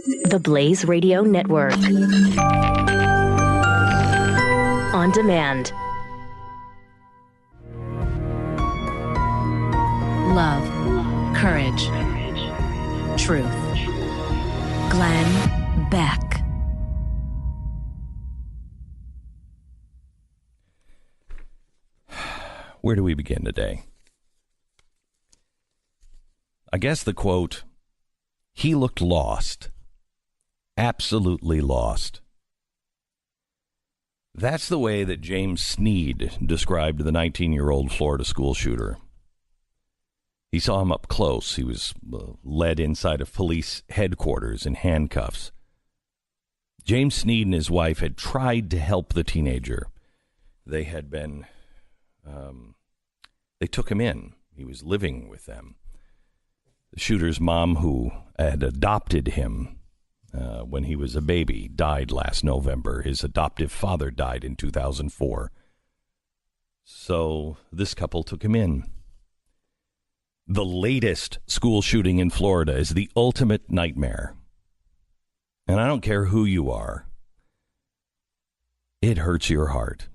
The Blaze Radio Network. On demand. Love, courage, truth. Glenn Beck. Where do we begin today? I guess the quote, he looked lost, absolutely lost. That's the way that James Sneed described the 19-year-old Florida school shooter. He saw him up close. He was led inside of police headquarters in handcuffs. James Sneed and his wife had tried to help the teenager. They had been, they took him in. He was living with them. The shooter's mom, who had adopted him when he was a baby, died last November. His adoptive father died in 2004. So this couple took him in. The latest school shooting in Florida is the ultimate nightmare. And I don't care who you are. It hurts your heart.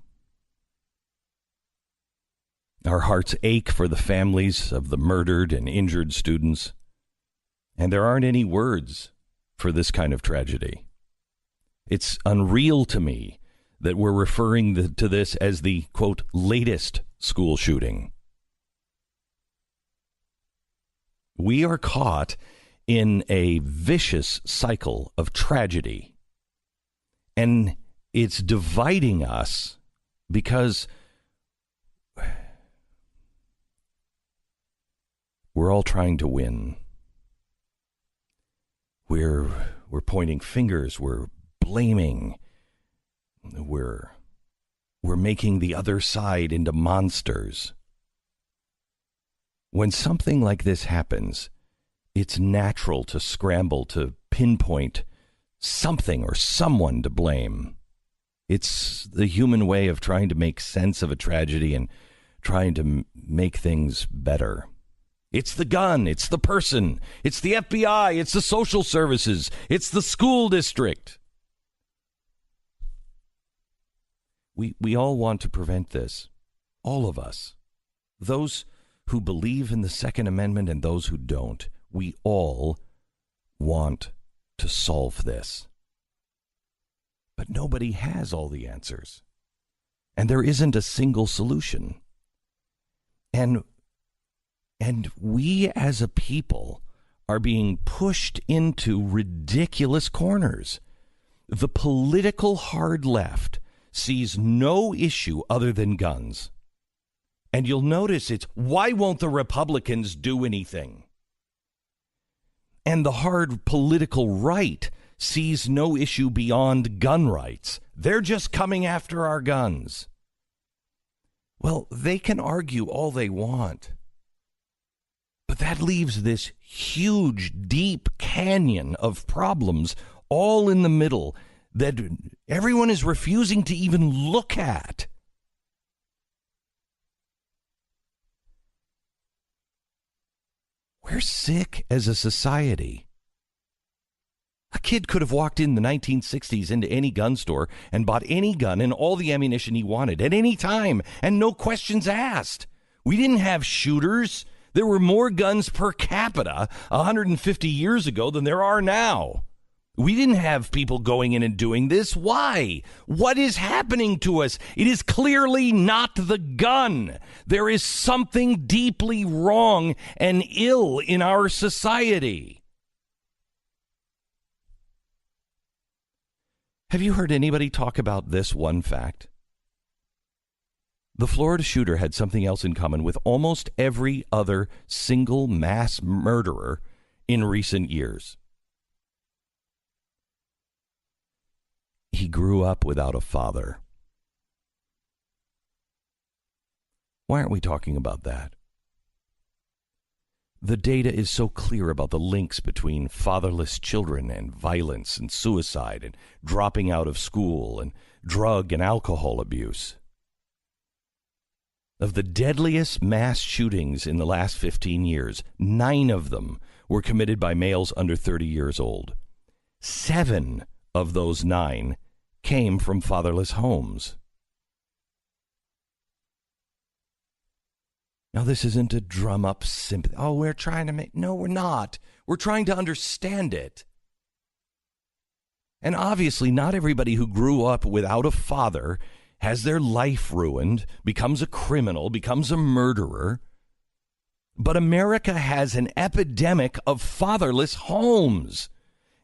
Our hearts ache for the families of the murdered and injured students. And there aren't any words for this kind of tragedy. It's unreal to me that we're referring to this as the, quote, latest school shooting. We are caught in a vicious cycle of tragedy. And it's dividing us because we're all trying to win. We're pointing fingers. We're blaming. We're making the other side into monsters. When something like this happens, it's natural to scramble to pinpoint something or someone to blame. It's the human way of trying to make sense of a tragedy and trying to make things better. It's the gun. It's the person. It's the FBI. It's the social services. It's the school district. We all want to prevent this. All of us. Those who believe in the Second Amendment and those who don't. We all want to solve this. But nobody has all the answers. And there isn't a single solution. And we as a people are being pushed into ridiculous corners. The political hard left sees no issue other than guns. And you'll notice it's, why won't the Republicans do anything? And the hard political right sees no issue beyond gun rights. They're just coming after our guns. Well, they can argue all they want. But that leaves this huge, deep canyon of problems all in the middle that everyone is refusing to even look at. We're sick as a society. A kid could have walked in the 1960s into any gun store and bought any gun and all the ammunition he wanted at any time, and no questions asked. We didn't have shooters. There were more guns per capita 150 years ago than there are now. We didn't have people going in and doing this. Why? What is happening to us? It is clearly not the gun. There is something deeply wrong and ill in our society. Have you heard anybody talk about this one fact? The Florida shooter had something else in common with almost every other single mass murderer in recent years. He grew up without a father. Why aren't we talking about that? The data is so clear about the links between fatherless children and violence and suicide and dropping out of school and drug and alcohol abuse. Of the deadliest mass shootings in the last 15 years, 9 of them were committed by males under 30 years old. 7 of those 9 came from fatherless homes. Now, this isn't to drum up sympathy. Oh, we're trying to make... No, we're not. We're trying to understand it. And obviously, not everybody who grew up without a father has their life ruined, becomes a criminal, becomes a murderer. But America has an epidemic of fatherless homes,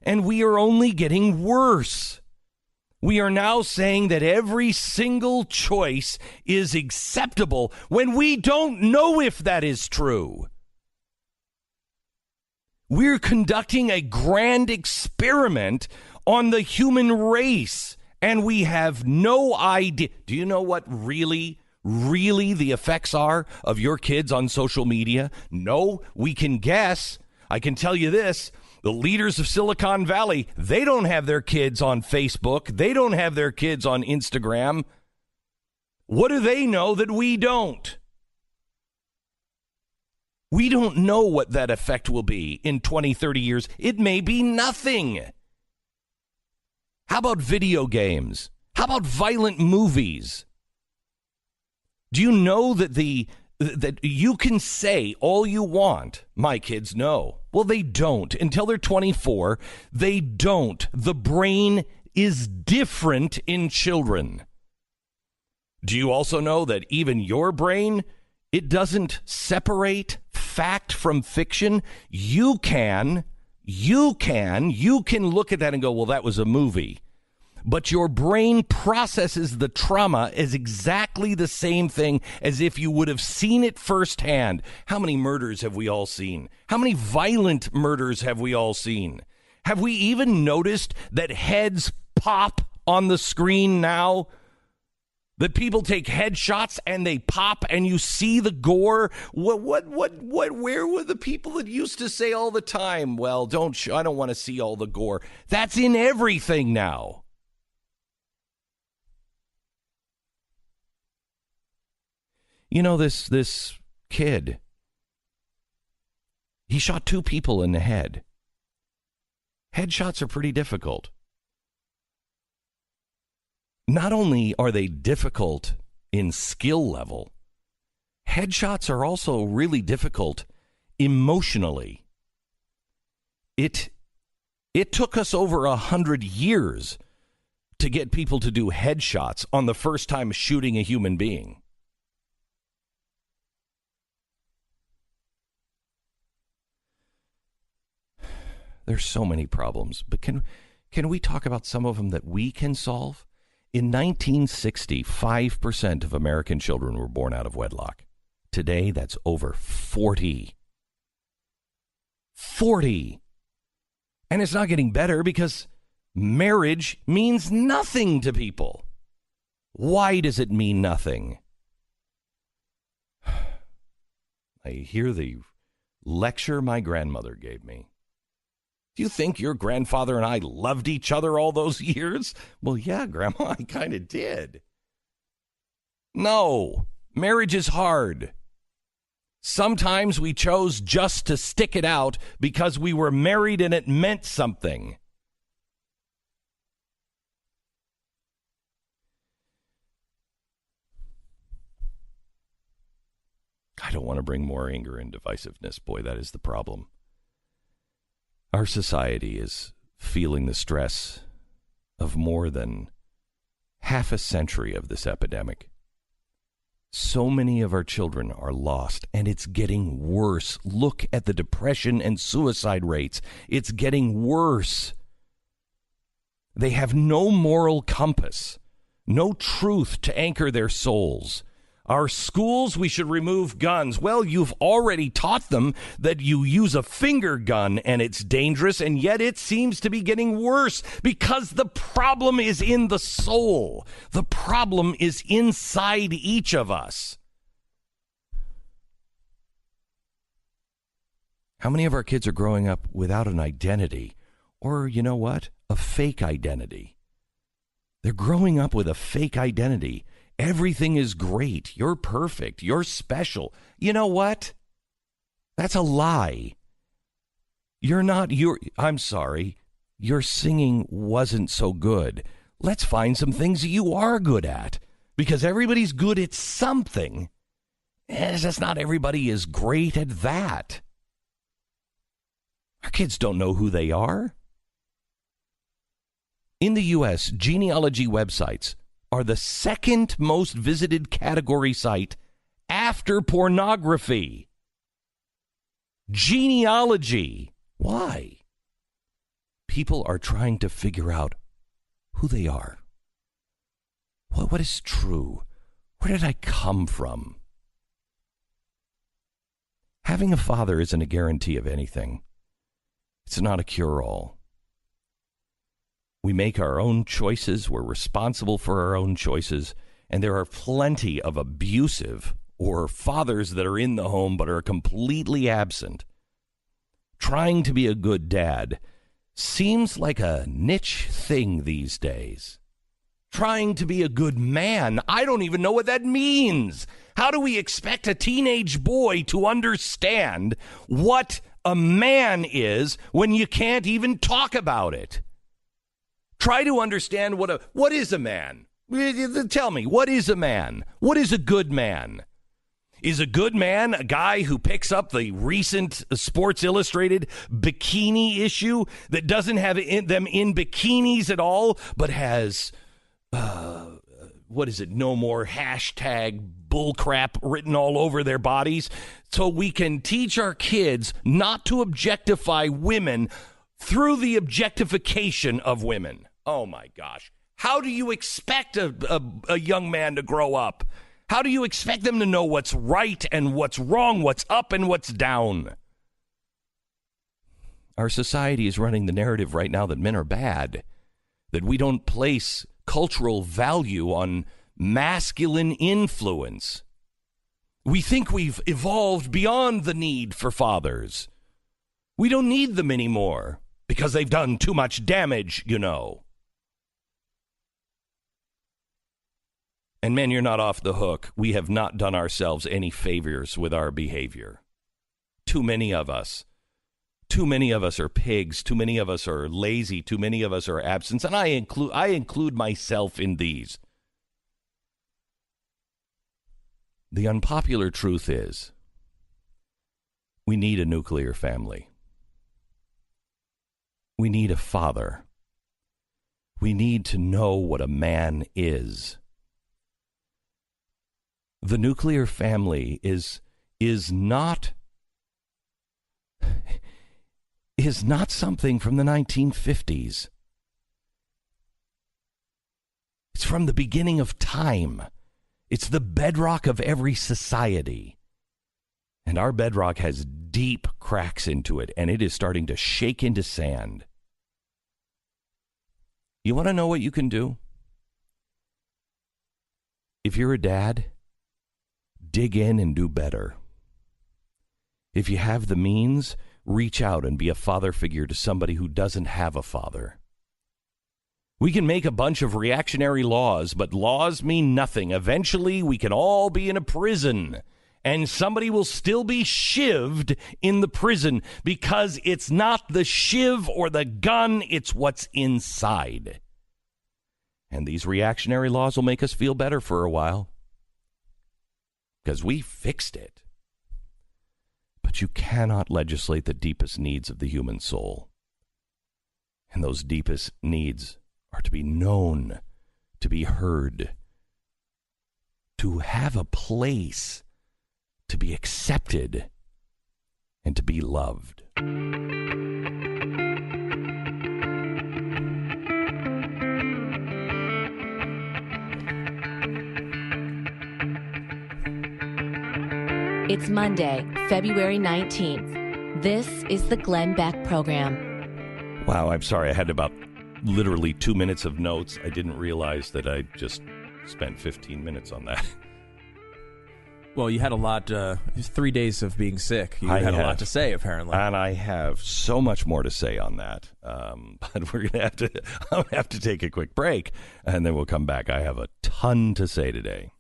and we are only getting worse. We are now saying that every single choice is acceptable when we don't know if that is true. We're conducting a grand experiment on the human race, and we have no idea. Do you know what really the effects are of your kids on social media? No, we can guess. I can tell you this. The leaders of Silicon Valley, they don't have their kids on Facebook. They don't have their kids on Instagram. What do they know that we don't? We don't know what that effect will be in 20, 30 years. It may be nothing. How about video games? How about violent movies? Do you know that that you can say all you want, my kids know? Well, they don't. Until they're 24, they don't. The brain is different in children. Do you also know that even your brain, it doesn't separate fact from fiction? You can look at that and go, well, that was a movie. But your brain processes the trauma as exactly the same thing as if you would have seen it firsthand. How many murders have we all seen? How many violent murders have we all seen? Have we even noticed that heads pop on the screen now? That people take headshots and they pop and you see the gore? Where were the people that used to say all the time, well, I don't want to see all the gore? That's in everything now. You know, this kid, he shot 2 people in the head. Headshots are pretty difficult. Not only are they difficult in skill level, headshots are also really difficult emotionally. It took us over 100 years to get people to do headshots on the first time shooting a human being. There's so many problems, but can we talk about some of them that we can solve? In 1960, 5% of American children were born out of wedlock. Today, that's over 40. 40! And it's not getting better because marriage means nothing to people. Why does it mean nothing? I hear the lecture my grandmother gave me. Do you think your grandfather and I loved each other all those years? Well, yeah, Grandma, I kind of did. No, marriage is hard. Sometimes we chose just to stick it out because we were married and it meant something. I don't want to bring more anger and divisiveness. Boy, that is the problem. Our society is feeling the stress of more than half a century of this epidemic. So many of our children are lost, and it's getting worse. Look at the depression and suicide rates. It's getting worse. They have no moral compass, no truth to anchor their souls. Our schools, we should remove guns. Well, you've already taught them that you use a finger gun and it's dangerous, and yet it seems to be getting worse because the problem is in the soul. The problem is inside each of us. How many of our kids are growing up without an identity? Or, you know what? A fake identity. They're growing up with a fake identity. Everything is great. You're perfect. You're special. You know what? That's a lie. You're not. I'm sorry. your singing wasn't so good. Let's find some things that you are good at, because everybody's good at something. It's just not everybody is great at that. Our kids don't know who they are. In the U.S., genealogy websites are the second most visited category site after pornography. Genealogy. Why? People are trying to figure out who they are. What is true? Where did I come from? Having a father isn't a guarantee of anything. It's not a cure-all. We make our own choices. We're responsible for our own choices. And there are plenty of abusive or fathers that are in the home but are completely absent. Trying to be a good dad seems like a niche thing these days. Trying to be a good man, I don't even know what that means. How do we expect a teenage boy to understand what a man is when you can't even talk about it? Try to understand what is a man? Tell me, what is a man? What is a good man? Is a good man a guy who picks up the recent Sports Illustrated bikini issue that doesn't have them in bikinis at all, but has, no more hashtag bullcrap written all over their bodies, so we can teach our kids not to objectify women through the objectification of women? Oh, my gosh. How do you expect a young man to grow up? How do you expect them to know what's right and what's wrong, what's up and what's down? Our society is running the narrative right now that men are bad, that we don't place cultural value on masculine influence. We think we've evolved beyond the need for fathers. We don't need them anymore because they've done too much damage, you know. And men, you're not off the hook. We have not done ourselves any favors with our behavior. Too many of us. Too many of us are pigs. Too many of us are lazy. Too many of us are absent. And I include myself in these. The unpopular truth is we need a nuclear family. We need a father. We need to know what a man is. The nuclear family is not something from the 1950s. It's from the beginning of time. It's the bedrock of every society. And our bedrock has deep cracks into it, and it is starting to shake into sand. You want to know what you can do? If you're a dad, dig in and do better. If you have the means, reach out and be a father figure to somebody who doesn't have a father. We can make a bunch of reactionary laws, but laws mean nothing. Eventually, we can all be in a prison, and somebody will still be shivved in the prison because it's not the shiv or the gun, it's what's inside. And these reactionary laws will make us feel better for a while, because we fixed it. But you cannot legislate the deepest needs of the human soul. And those deepest needs are to be known, to be heard, to have a place, to be accepted, and to be loved. It's Monday, February 19th. This is the Glenn Beck Program. Wow, I'm sorry. I had about literally 2 minutes of notes. I didn't realize that I just spent 15 minutes on that. Well, you had a lot, 3 days of being sick. You had a lot to say, apparently. And I have so much more to say on that. But I'm going to have to take a quick break, and then we'll come back. I have a ton to say today.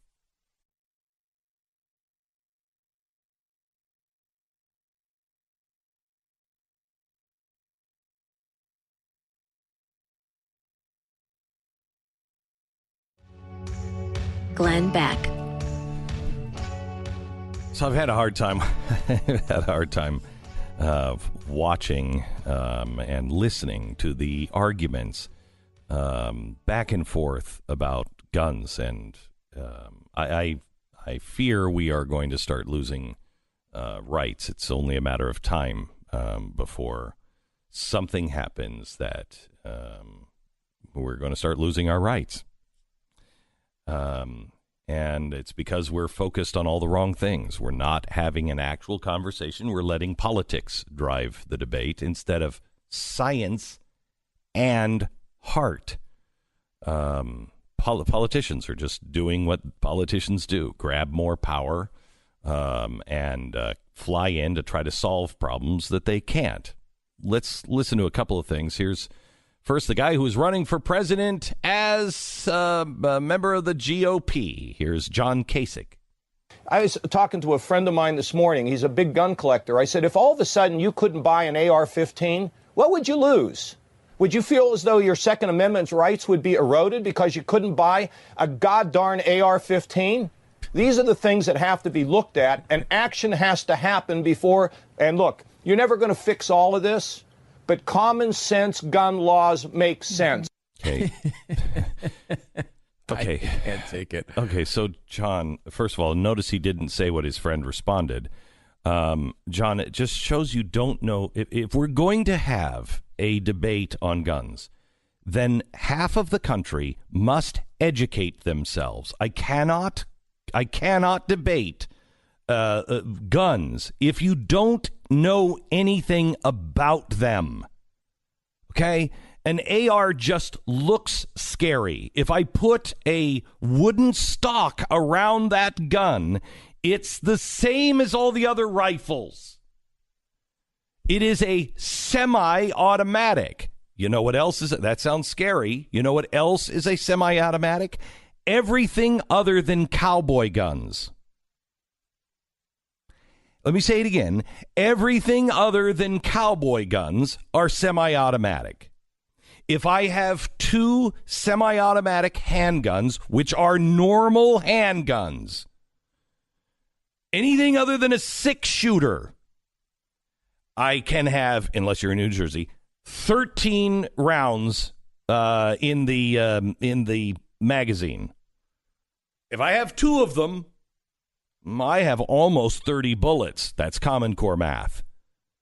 Glenn Beck. So I've had a hard time. Watching and listening to the arguments back and forth about guns, and I fear we are going to start losing rights. It's only a matter of time before something happens that we're going to start losing our rights. And it's because we're focused on all the wrong things. We're not having an actual conversation. We're letting politics drive the debate instead of science and heart. Politicians are just doing what politicians do: grab more power and fly in to try to solve problems that they can't. Let's listen to a couple of things. Here's first the guy who is running for president as a member of the GOP. Here's John Kasich. I was talking to a friend of mine this morning. He's a big gun collector. I said, if all of a sudden you couldn't buy an AR-15, what would you lose? Would you feel as though your Second Amendment rights would be eroded because you couldn't buy a god-darn AR-15? These are the things that have to be looked at, and action has to happen before. And look, you're never going to fix all of this, but common sense gun laws make sense. Okay. Okay. I can't take it. Okay, so, John, first of all, notice he didn't say what his friend responded. John, it just shows you don't know. If we're going to have a debate on guns, then half of the country must educate themselves. I cannot debate guns if you don't know anything about them. Okay? An AR just looks scary. If I put a wooden stock around that gun, it's the same as all the other rifles. It is a semi-automatic. You know what else is it? That sounds scary. You know what else is a semi-automatic? Everything other than cowboy guns. Let me say it again. Everything other than cowboy guns are semi-automatic. If I have two semi-automatic handguns, which are normal handguns, anything other than a 6-shooter, I can have, unless you're in New Jersey, 13 rounds in the magazine. If I have two of them, I have almost 30 bullets. That's Common Core math.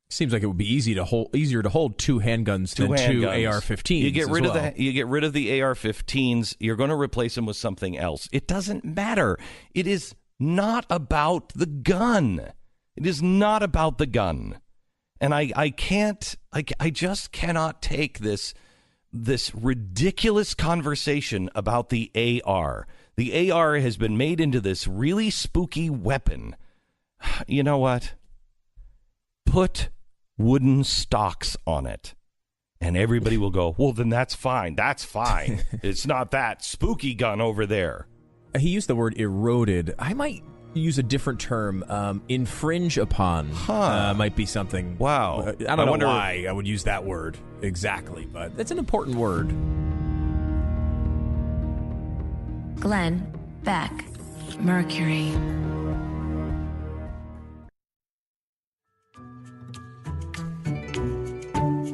Seems like it would be easier to hold two handguns than two AR-15s. You get rid of the AR-15s. You're going to replace them with something else. It doesn't matter. It is not about the gun. It is not about the gun. And I just cannot take this ridiculous conversation about the AR. The AR has been made into this really spooky weapon. You know what? Put wooden stocks on it, and everybody will go, well, then that's fine. That's fine. It's not that spooky gun over there. He used the word eroded. I might use a different term. Infringe upon might be something. Wow. I don't know why I would use that word exactly, but it's an important word. Glenn Beck, Mercury.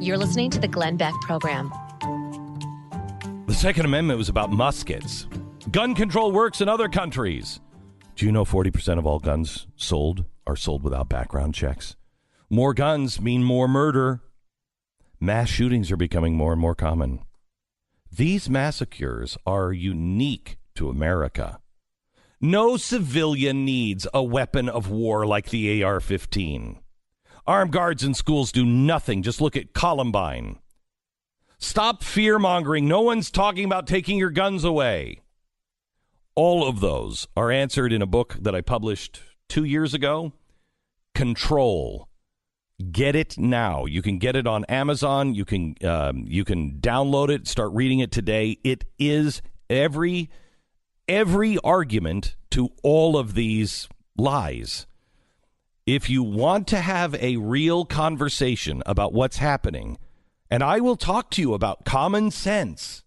You're listening to the Glenn Beck Program. The Second Amendment was about muskets. Gun control works in other countries. Do you know 40% of all guns sold are sold without background checks? More guns mean more murder. Mass shootings are becoming more and more common. These massacres are unique to America. No civilian needs a weapon of war like the AR-15. Armed guards in schools do nothing. Just look at Columbine. Stop fear-mongering. No one's talking about taking your guns away. All of those are answered in a book that I published 2 years ago, Control. Get it now. You can get it on Amazon. You can download it, start reading it today. It is every argument to all of these lies. If you want to have a real conversation about what's happening, and I will talk to you about common sense,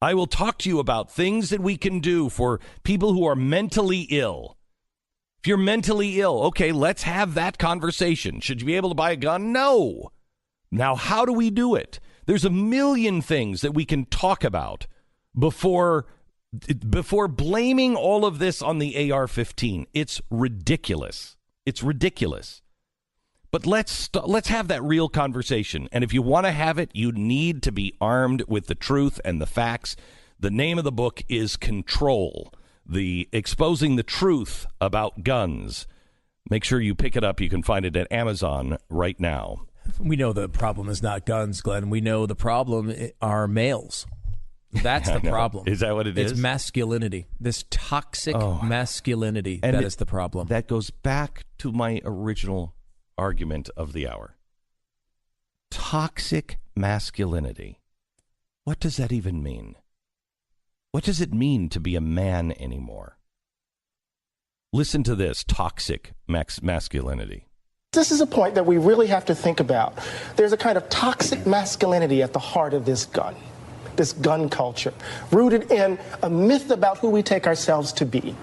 I will talk to you about things that we can do for people who are mentally ill. If you're mentally ill, okay, let's have that conversation. Should you be able to buy a gun? No. Now, how do we do it? There's a million things that we can talk about before blaming all of this on the AR-15. It's ridiculous. It's ridiculous. But let's have that real conversation. And if you want to have it, you need to be armed with the truth and the facts. The name of the book is Control, exposing the truth about guns. Make sure you pick it up. You can find it at Amazon right now. We know the problem is not guns, Glenn. We know the problem are males. That's the problem. Is that what it is? It's masculinity. This toxic masculinity. And that is the problem. That goes back to my original argument of the hour. Toxic masculinity. What does that even mean? What does it mean to be a man anymore? Listen to this, toxic masculinity. This is a point that we really have to think about. There's a kind of toxic masculinity at the heart of this gun culture, rooted in a myth about who we take ourselves to be.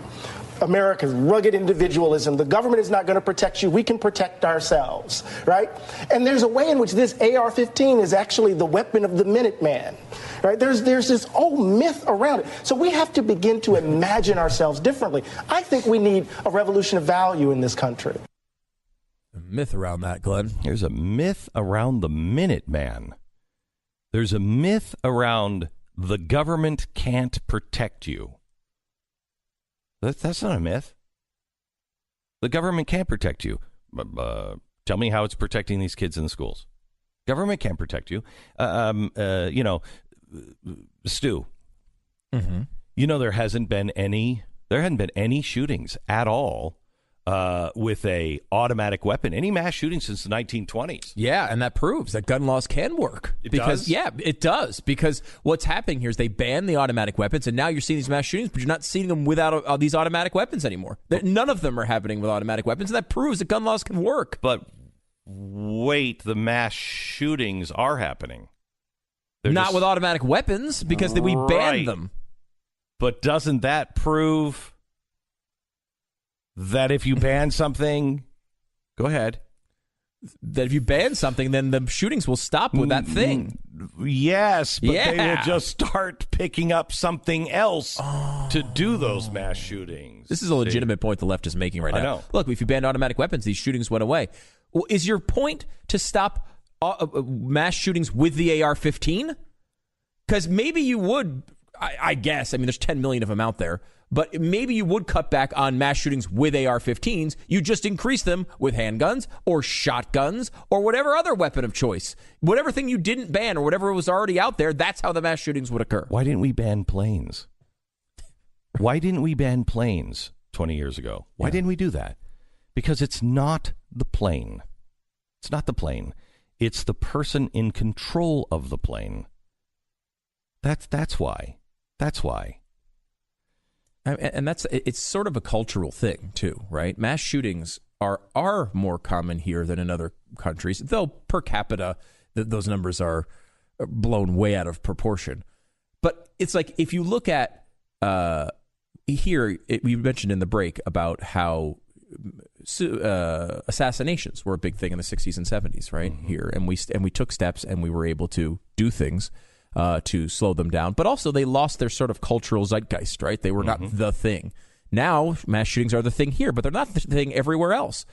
America's rugged individualism. The government is not going to protect you. We can protect ourselves, right? And there's a way in which this AR-15 is actually the weapon of the Minuteman, right? There's this whole myth around it. So we have to begin to imagine ourselves differently. I think we need a revolution of value in this country. A myth around that, Glenn. There's a myth around the Minuteman. There's a myth around the government can't protect you. That's not a myth. The government can't protect you. Tell me how it's protecting these kids in the schools. Government can't protect you. Stu, there hasn't been any shootings at all with a automatic weapon, any mass shooting since the 1920s. Yeah, and that proves that gun laws can work. It does? Yeah, it does. Because what's happening here is they ban the automatic weapons, and now you're seeing these mass shootings, but you're not seeing them without these automatic weapons anymore. None of them are happening with automatic weapons, and that proves that gun laws can work. But wait, the mass shootings are happening. Not with automatic weapons, because we banned them. But doesn't that prove that if you ban something, go ahead. That if you ban something, then the shootings will stop with that thing. Yes, but they will just start picking up something else to do those mass shootings. This is a legitimate point the left is making right now. I know. Look, if you banned automatic weapons, these shootings went away. Well, is your point to stop mass shootings with the AR-15? Because maybe you would, I guess. I mean, there's 10 million of them out there. But maybe you would cut back on mass shootings with AR-15s. You just increase them with handguns or shotguns or whatever other weapon of choice. Whatever thing you didn't ban or whatever was already out there, that's how the mass shootings would occur. Why didn't we ban planes? Why didn't we ban planes 20 years ago? Why didn't we do that? Because it's not the plane. It's not the plane. It's the person in control of the plane. That's why. That's why. And it's sort of a cultural thing, too, right? Mass shootings are more common here than in other countries, though per capita, those numbers are blown way out of proportion. But it's like if you look at here, we mentioned in the break about how assassinations were a big thing in the 60s and 70s, right? Here. And we took steps and we were able to do things to slow them down. But also they lost their sort of cultural zeitgeist, right? They were not the thing. Now, mass shootings are the thing here, but they're not the thing everywhere else.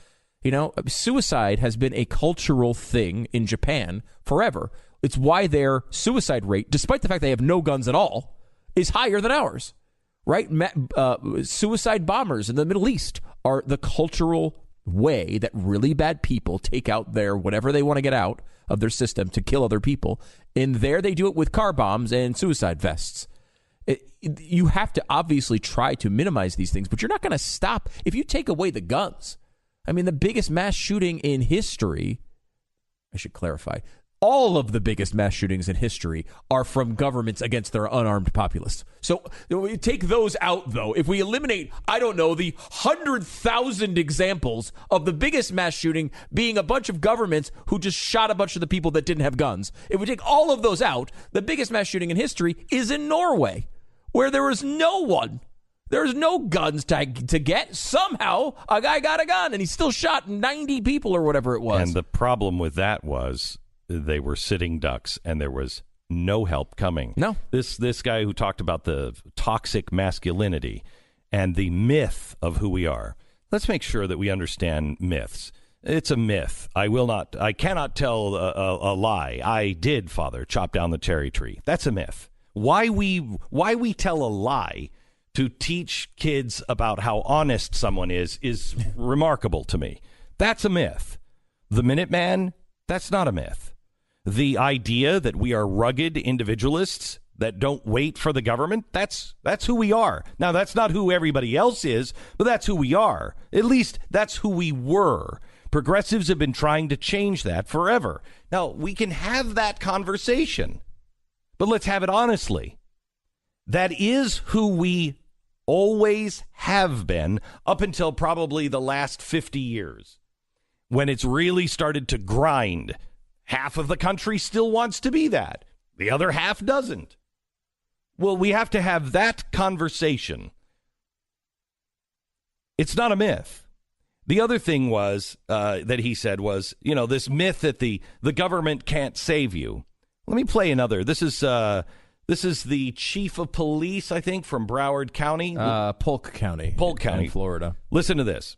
You know, suicide has been a cultural thing in Japan forever. It's why their suicide rate, despite the fact they have no guns at all, is higher than ours, right? Suicide bombers in the Middle East are the cultural way that really bad people take out their whatever they want to get out of their system to kill other people. And there they do it with car bombs and suicide vests. You have to obviously try to minimize these things, but you're not going to stop if you take away the guns. I mean, the biggest mass shooting in history, I should clarify, all of the biggest mass shootings in history are from governments against their unarmed populace. So we take those out, though. If we eliminate, I don't know, the 100,000 examples of the biggest mass shooting being a bunch of governments who just shot a bunch of the people that didn't have guns. If we take all of those out, the biggest mass shooting in history is in Norway, where there was no one. There's no guns to get. Somehow, a guy got a gun, and he still shot 90 people or whatever it was. And the problem with that was they were sitting ducks, and there was no help coming. No. This guy who talked about the toxic masculinity and the myth of who we are. Let's make sure that we understand myths. It's a myth. I cannot tell a lie. I did, Father, chop down the cherry tree. That's a myth. Why we tell a lie to teach kids about how honest someone is remarkable to me. That's a myth. The Minuteman, that's not a myth. The idea that we are rugged individualists that don't wait for the government, that's who we are. Now, that's not who everybody else is, but that's who we are. At least that's who we were. Progressives have been trying to change that forever. Now, we can have that conversation, but let's have it honestly. That is who we always have been up until probably the last 50 years, when it's really started to grind. Half of the country still wants to be that. The other half doesn't. Well, we have to have that conversation. It's not a myth. The other thing was that he said was, this myth that the government can't save you. Let me play another. This is the chief of police, I think, from Broward County. Polk County. In Florida. Listen to this.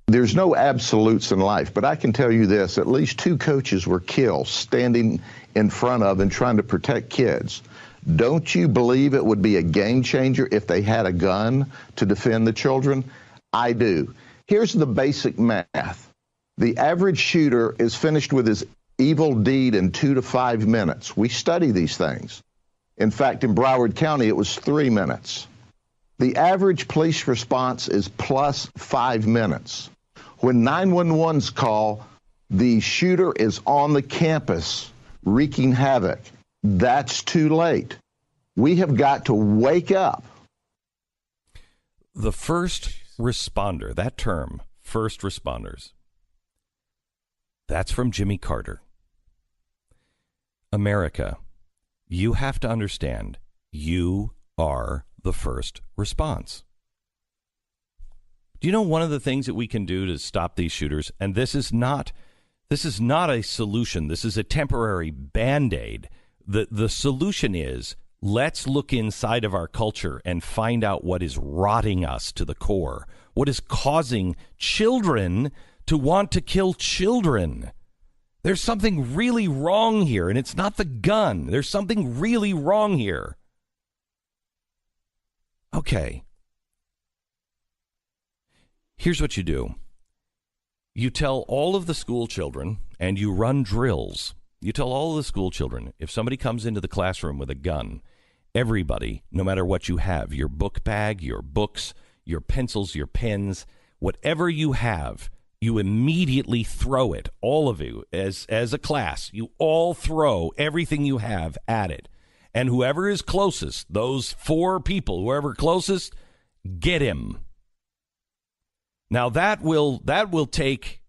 There's no absolutes in life, but I can tell you this. At least 2 coaches were killed standing in front of and trying to protect kids. Don't you believe it would be a game changer if they had a gun to defend the children? I do. Here's the basic math. The average shooter is finished with his evil deed in 2 to 5 minutes. We study these things. In fact, in Broward County, it was 3 minutes. The average police response is plus 5 minutes. When 911's call, the shooter is on the campus wreaking havoc. That's too late. We have got to wake up. The first responder, that term, first responders, that's from Jimmy Carter. America, you have to understand, you are the first response. Do you know one of the things that we can do to stop these shooters? And this is not a solution. This is a temporary Band-Aid. The solution is, let's look inside of our culture and find out what is rotting us to the core. What is causing children to want to kill children? There's something really wrong here, and it's not the gun. There's something really wrong here. Okay. Here's what you do. You tell all of the school children, and you run drills. You tell all of the school children, if somebody comes into the classroom with a gun, everybody, no matter what you have, your book bag, your books, your pencils, your pens, whatever you have, you immediately throw it, all of you, as a class. You all throw everything you have at it. And whoever is closest, those 4 people, whoever closest, get him. Now, that will take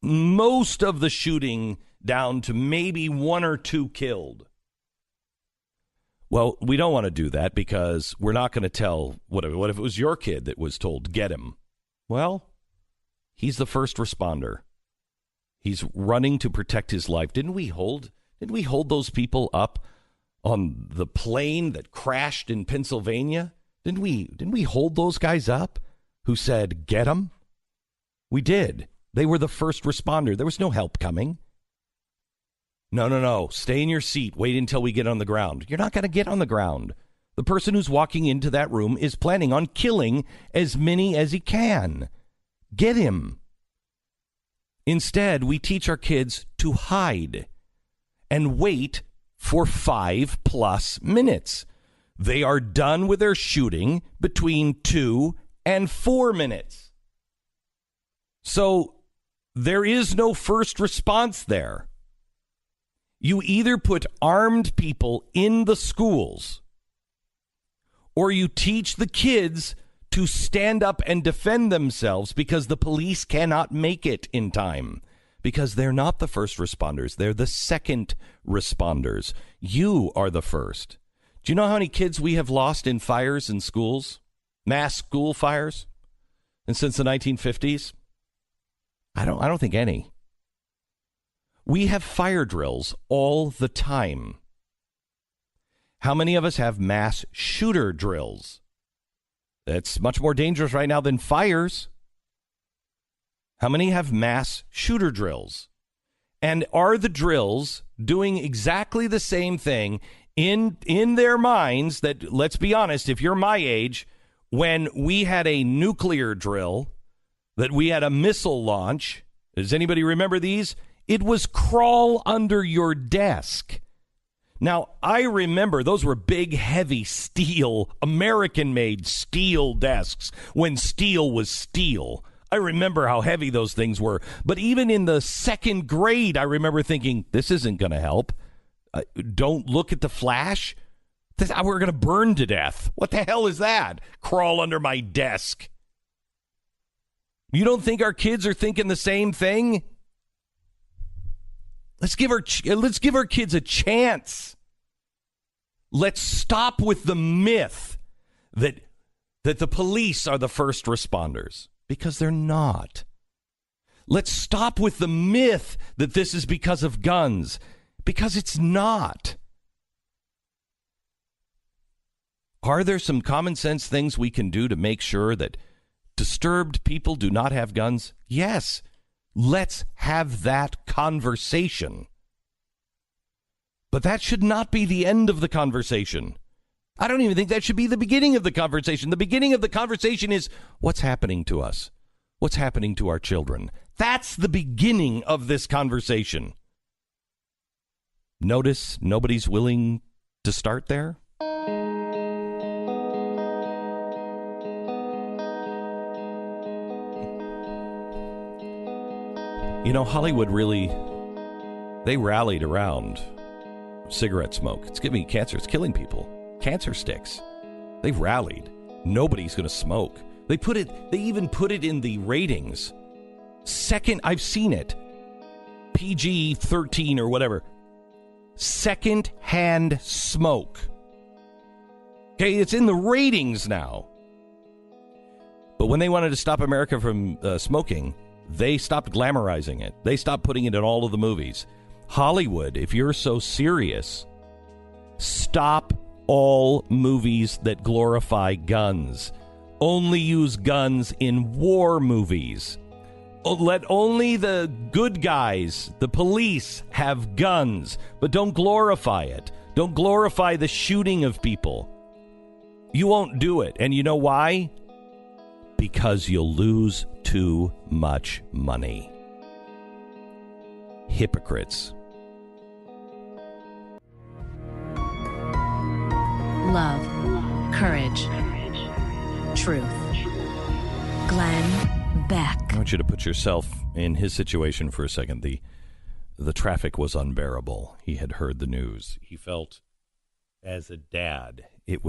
most of the shooting down to maybe 1 or 2 killed. Well, we don't want to do that because we're not going to tell, what if it was your kid that was told, get him? Well, he's the first responder. He's running to protect his life. Didn't we hold those people up on the plane that crashed in Pennsylvania? Didn't we hold those guys up who said, get him? We did. They were the first responder. There was no help coming. No. Stay in your seat. Wait until we get on the ground. You're not going to get on the ground. The person who's walking into that room is planning on killing as many as he can. Get him. Instead, we teach our kids to hide and wait for 5+ minutes. They are done with their shooting between 2 and 4 minutes. So there is no first response there. You either put armed people in the schools or you teach the kids to stand up and defend themselves because the police cannot make it in time. Because they're not the first responders. They're the second responders. You are the first. Do you know how many kids we have lost in fires in schools? Mass school fires? And since the 1950s? I don't think any. We have fire drills all the time. How many of us have mass shooter drills? That's much more dangerous right now than fires. How many have mass shooter drills? And are the drills doing exactly the same thing in their minds that, let's be honest, if you're my age, when we had a nuclear drill, that we had a missile launch, does anybody remember these? It was crawl under your desk. Now, I remember those were big, heavy steel, American-made steel desks when steel was steel. I remember how heavy those things were. But even in the second grade, I remember thinking, this isn't going to help. Don't look at the flash. We're going to burn to death. What the hell is that? Crawl under my desk. You don't think our kids are thinking the same thing? Let's give our kids a chance. Let's stop with the myth that the police are the first responders, because they're not. Let's stop with the myth that this is because of guns, because it's not. Are there some common sense things we can do to make sure that disturbed people do not have guns? Yes. Let's have that conversation. But that should not be the end of the conversation. I don't even think that should be the beginning of the conversation. The beginning of the conversation is, what's happening to us? What's happening to our children? That's the beginning of this conversation. Notice nobody's willing to start there? You know, Hollywood really, they rallied around cigarette smoke. It's giving cancer. It's killing people. Cancer sticks. They rallied. Nobody's going to smoke. They even put it in the ratings. Second, I've seen it. PG-13 or whatever. Second-hand smoke. Okay, it's in the ratings now. But when they wanted to stop America from smoking, they stopped glamorizing it. They stopped putting it in all of the movies. Hollywood, if you're so serious, stop all movies that glorify guns. Only use guns in war movies. Let only the good guys, the police, have guns, but don't glorify it. Don't glorify the shooting of people. You won't do it. And you know why? Because you'll lose too much money. Hypocrites. Love, courage, truth. Glenn Beck. I want you to put yourself in his situation for a second. The traffic was unbearable. He had heard the news. He felt, as a dad, it's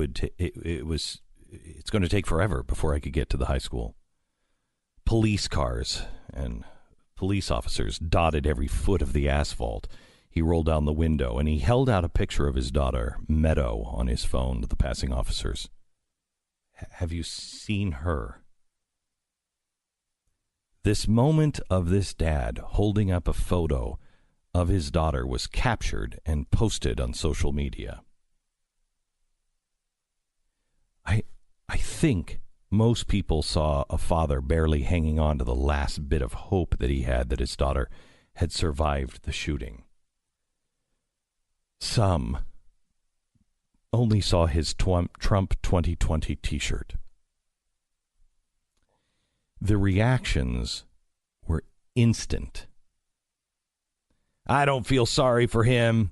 going to take forever before I could get to the high school. Police cars and police officers dotted every foot of the asphalt. He rolled down the window and he held out a picture of his daughter, Meadow, on his phone to the passing officers. Have you seen her? This moment of this dad holding up a photo of his daughter was captured and posted on social media. I think most people saw a father barely hanging on to the last bit of hope that he had that his daughter had survived the shooting. Some only saw his Trump 2020 t-shirt. The reactions were instant. I don't feel sorry for him.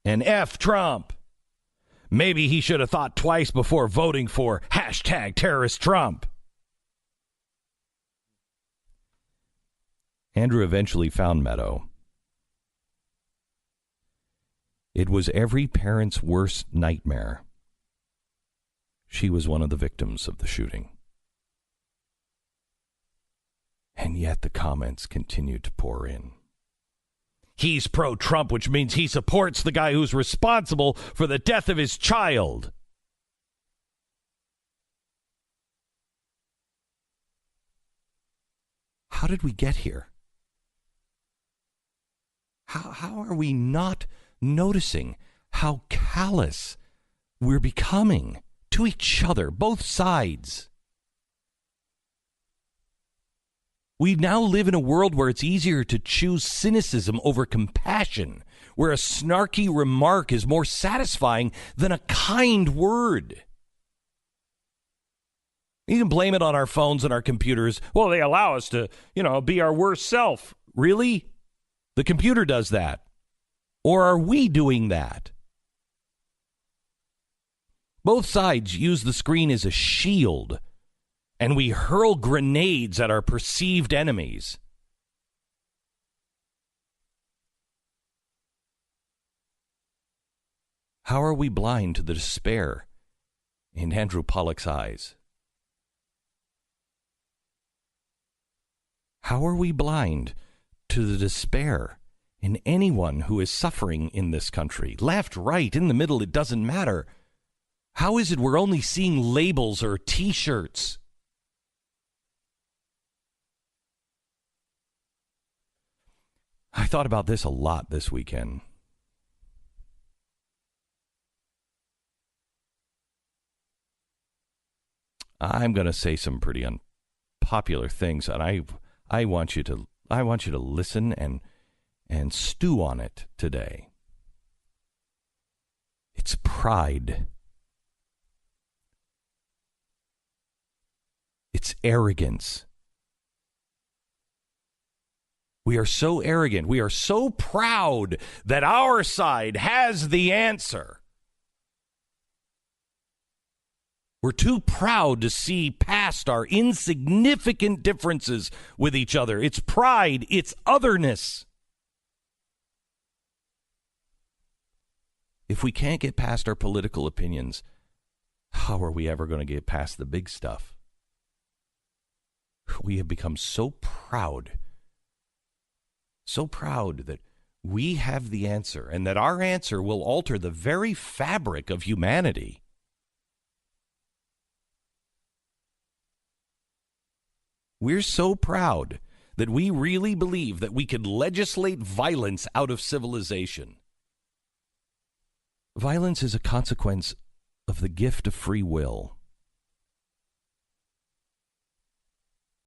And F Trump. Maybe he should have thought twice before voting for #terrorist Trump. Andrew eventually found Meadow. It was every parent's worst nightmare. She was one of the victims of the shooting. And yet the comments continued to pour in. He's pro-Trump, which means he supports the guy who's responsible for the death of his child. How did we get here? How are we not noticing how callous we're becoming to each other, both sides? We now live in a world where it's easier to choose cynicism over compassion, where a snarky remark is more satisfying than a kind word. You can blame it on our phones and our computers. Well, they allow us to, be our worst self. Really? The computer does that. Or are we doing that? Both sides use the screen as a shield, and we hurl grenades at our perceived enemies. How are we blind to the despair in Andrew Pollock's eyes? How are we blind to the despair in anyone who is suffering in this country? Left, right, in the middle, it doesn't matter. How is it we're only seeing labels or T-shirts? I thought about this a lot this weekend. I'm going to say some pretty unpopular things, and I want you to listen and stew on it today. It's pride. It's arrogance. We are so arrogant. We are so proud that our side has the answer. We're too proud to see past our insignificant differences with each other. It's pride. It's otherness. If we can't get past our political opinions, how are we ever going to get past the big stuff? We have become so proud that we have the answer and that our answer will alter the very fabric of humanity. We're so proud that we really believe that we could legislate violence out of civilization. Violence is a consequence of the gift of free will.